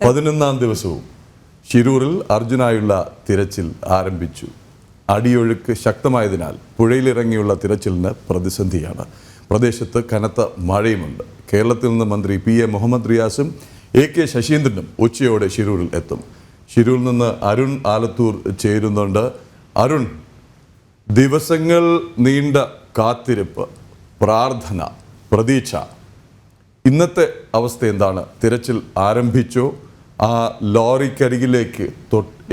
11ാം ദിവസവും ശിരൂരിൽ അർജുനായുള്ള തിരച്ചിൽ ആരംഭിച്ചു. അടിയൊഴുക്ക് ശക്തമായതിനാൽ പുഴയിലിറങ്ങിയുള്ള തിരച്ചിലിന് പ്രതിസന്ധിയാണ്. പ്രദേശത്ത് കനത്ത മഴയുമുണ്ട്. കേരളത്തിൽ നിന്ന് മന്ത്രി PA മുഹമ്മദ് റിയാസും AK ശശീന്ദ്രനും ഉച്ചയോടെ ശിരൂരിൽ എത്തും. ശിരൂരിൽ നിന്ന് അരുൺ ആലത്തൂർ ചേരുന്നുണ്ട്. അരുൺ, ദിവസങ്ങൾ നീണ്ട കാത്തിരിപ്പ്, പ്രാർത്ഥന, പ്രതീക്ഷ, ഇന്നത്തെ അവസ്ഥ എന്താണ്? തിരച്ചിൽ ആരംഭിച്ചോ? ആ ലോറിക്കരികിലേക്ക്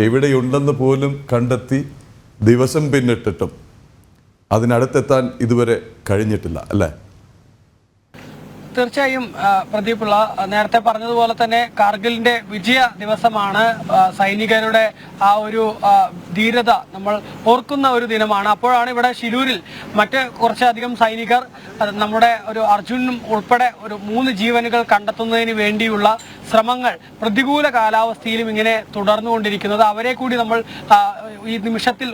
എവിടെയുണ്ടെന്ന് പോലും കണ്ടെത്തി ദിവസം പിന്നിട്ടിട്ടും അതിനടുത്തെത്താൻ ഇതുവരെ കഴിഞ്ഞിട്ടില്ല അല്ലേ? തീർച്ചയായും പ്രദീപുള്ള നേരത്തെ പറഞ്ഞതുപോലെ തന്നെ കാർഗിലിന്റെ വിജയ ദിവസമാണ്. സൈനികരുടെ ആ ഒരു ധീരത നമ്മൾ ഓർക്കുന്ന ഒരു ദിനമാണ്. അപ്പോഴാണ് ഇവിടെ ശിരൂരിൽ മറ്റ് കുറച്ചധികം സൈനികർ നമ്മുടെ ഒരു അർജുനും ഉൾപ്പെടെ ഒരു 3 ജീവനുകൾ കണ്ടെത്തുന്നതിന് വേണ്ടിയുള്ള ശ്രമങ്ങൾ പ്രതികൂല കാലാവസ്ഥയിലും ഇങ്ങനെ തുടർന്നുകൊണ്ടിരിക്കുന്നത്. അവരെ കൂടി നമ്മൾ ഈ നിമിഷത്തിൽ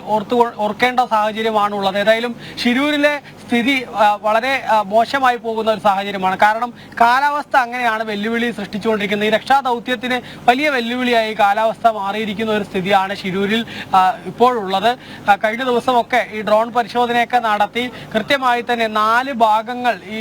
ഓർക്കേണ്ട സാഹചര്യമാണുള്ളത്. ഏതായാലും ശിരൂരിലെ സ്ഥിതി വളരെ മോശമായി പോകുന്ന ഒരു സാഹചര്യമാണ്. കാരണം കാലാവസ്ഥ അങ്ങനെയാണ് വെല്ലുവിളി സൃഷ്ടിച്ചുകൊണ്ടിരിക്കുന്നത്. ഈ രക്ഷാദൗത്യത്തിന് വലിയ വെല്ലുവിളിയായി കാലാവസ്ഥ മാറിയിരിക്കുന്ന ഒരു സ്ഥിതിയാണ് ശിരൂരിൽ ഇപ്പോഴുള്ളത്. കഴിഞ്ഞ ദിവസമൊക്കെ ഈ ഡ്രോൺ പരിശോധനയൊക്കെ നടത്തി കൃത്യമായി തന്നെ 4 ഭാഗങ്ങൾ, ഈ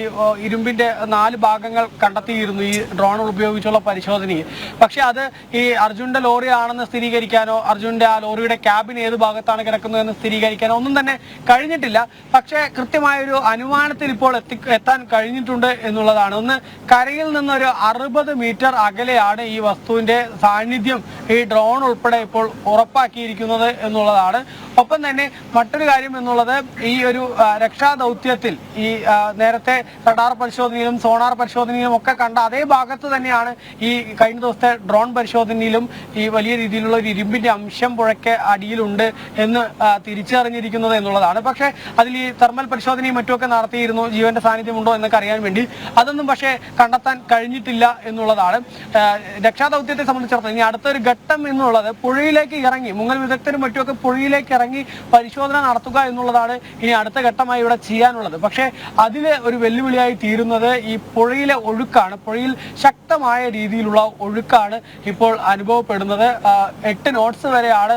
ഇരുമ്പിന്റെ 4 ഭാഗങ്ങൾ കണ്ടെത്തിയിരുന്നു ഈ ഡ്രോൺ ഉപയോഗിച്ചുള്ള പരിശോധനയിൽ. പക്ഷെ അത് ഈ അർജുന്റെ ലോറി ആണെന്ന് സ്ഥിരീകരിക്കാനോ അർജുന്റെ ആ ലോറിയുടെ ക്യാബിൻ ഏത് ഭാഗത്താണ് കിടക്കുന്നതെന്ന് സ്ഥിരീകരിക്കാനോ ഒന്നും തന്നെ കഴിഞ്ഞിട്ടില്ല. പക്ഷേ കൃത്യമായൊരു അനുമാനത്തിൽ ഇപ്പോൾ എത്താൻ കഴിഞ്ഞിട്ടുണ്ട് എന്നുള്ളതാണ്. ഒന്ന്, കരയിൽ നിന്നൊരു 60 മീറ്റർ അകലെയാണ് ഈ വസ്തുവിന്റെ സാന്നിധ്യം ഈ ഡ്രോൺ ഉൾപ്പെടെ ഇപ്പോൾ ഉറപ്പാക്കിയിരിക്കുന്നത് എന്നുള്ളതാണ്. ഒപ്പം തന്നെ മറ്റൊരു കാര്യം എന്നുള്ളത്, ഈ ഒരു രക്ഷാദൗത്യത്തിൽ ഈ നേരത്തെ റഡാർ പരിശോധനയിലും സോണാർ പരിശോധനയിലും ഒക്കെ കണ്ട അതേ ഭാഗത്ത് തന്നെയാണ് ഈ കഴിഞ്ഞ ദിവസത്തെ ഡ്രോൺ പരിശോധനയിലും ഈ വലിയ രീതിയിലുള്ള ഒരു ഇരുമ്പിന്റെ അംശം പുഴയ്ക്ക് അടിയിലുണ്ട് എന്ന് തിരിച്ചറിഞ്ഞിരിക്കുന്നത് എന്നുള്ളതാണ്. പക്ഷേ അതിൽ ഈ തെർമൽ പരിശോധനയും മറ്റുമൊക്കെ നടത്തിയിരുന്നു, ജീവന്റെ സാന്നിധ്യമുണ്ടോ എന്നൊക്കെ അറിയാൻ വേണ്ടി. അതൊന്നും പക്ഷേ കണ്ടെത്താൻ കഴിഞ്ഞിട്ടില്ല എന്നുള്ളതാണ്. രക്ഷാദൗത്യത്തെ സംബന്ധിച്ചിടത്തോളം ഇനി അടുത്തൊരു ഘട്ടം എന്നുള്ളത് പുഴയിലേക്ക് ഇറങ്ങി, മുങ്ങൽ വിദഗ്ധരും മറ്റുമൊക്കെ പുഴയിലേക്ക് ഇറങ്ങി പരിശോധന നടത്തുക എന്നുള്ളതാണ് ഇനി അടുത്ത ഘട്ടമായി ഇവിടെ ചെയ്യാനുള്ളത്. പക്ഷേ അതിലെ ഒരു വെല്ലുവിളിയായി തീരുന്നത് ഈ പുഴയിലെ ഒഴുക്കാണ്. പുഴയിൽ ശക്തമായ രീതിയിലുള്ള ഒഴുക്കാണ് ഇപ്പോൾ അനുഭവപ്പെടുന്നത്. 8 നോട്ട്സ് വരെയാണ്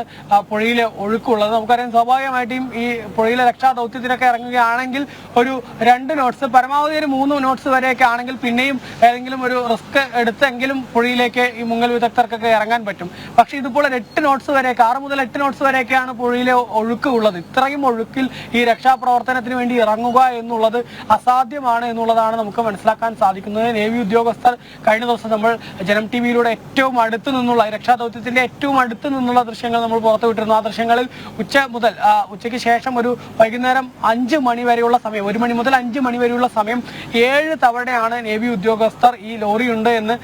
പുഴയിലെ ഒഴുക്കുള്ളത്. നമുക്കറിയാം, സ്വാഭാവികമായിട്ടും ഈ പുഴയിലെ രക്ഷാദൗത്യത്തിനൊക്കെ ഇറങ്ങുകയാണെങ്കിൽ ഒരു 2 നോട്ട്സ്, പരമാവധി ഒരു 3 നോട്ട്സ് വരെയൊക്കെ ആണെങ്കിൽ പിന്നെയും ഏതെങ്കിലും ഒരു റിസ്ക് എടുത്തെങ്കിലും പുഴയിലേക്ക് ഈ മുങ്ങൽ വിദഗ്ധർക്കൊക്കെ ഇറങ്ങാൻ പറ്റും. പക്ഷെ ഇതുപോലെ 8 നോട്ട്സ് വരെയൊക്കെ, 6 മുതൽ 8 നോട്ട്സ് വരെയൊക്കെയാണ് പുഴയിലെ ഒഴുക്ക് ഉള്ളത്. ഇത്രയും ഒഴുക്കിൽ ഈ രക്ഷാപ്രവർത്തനത്തിന് വേണ്ടി ഇറങ്ങുക എന്നുള്ളത് അസാധ്യമാണ് എന്നുള്ളതാണ് നമുക്ക് മനസ്സിലാക്കാൻ സാധിക്കുന്നത്. നേവി ഉദ്യോഗസ്ഥർ കഴിഞ്ഞ ദിവസം നമ്മൾ ജനം TV-യിലൂടെ ഏറ്റവും അടുത്ത് നിന്നുള്ള രക്ഷാദൗത്യത്തിന്റെ ഏറ്റവും അടുത്ത് നിന്നുള്ള ദൃശ്യങ്ങൾ നമ്മൾ പുറത്തുവിട്ടിരുന്നു. ആ ദൃശ്യങ്ങളിൽ ഉച്ചയ്ക്ക് ശേഷം ഒരു വൈകുന്നേരം 5 മണി വരെയുള്ള സമയം, 1 മണി മുതൽ 5 മണി വരെയുള്ള സമയം 7 തവണയാണ് നേവി ഉദ്യോഗസ്ഥർ ഈ ലോറി ഉണ്ട് എന്ന്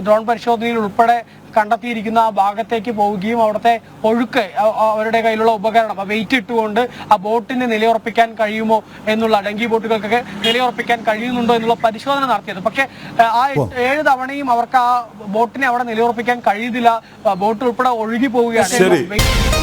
ഡ്രോൺ പരിശോധനയിൽ ഉൾപ്പെടെ കണ്ടെത്തിയിരിക്കുന്ന ആ ഭാഗത്തേക്ക് പോവുകയും അവിടുത്തെ ഒഴുക്ക്, അവരുടെ കയ്യിലുള്ള ഉപകരണം വെയിറ്റ് ഇട്ടുകൊണ്ട് ആ ബോട്ടിന് നിലയുറപ്പിക്കാൻ കഴിയുമോ എന്നുള്ള, ഡങ്കി ബോട്ടുകൾക്കൊക്കെ നിലയുറപ്പിക്കാൻ കഴിയുന്നുണ്ടോ എന്നുള്ള പരിശോധന നടത്തിയത്. പക്ഷെ ആ 7 തവണയും അവർക്ക് ആ ബോട്ടിനെ അവിടെ നിലയുറപ്പിക്കാൻ കഴിയുന്നില്ല. ബോട്ട് ഉൾപ്പെടെ ഒഴുകി പോവുകയാണ്.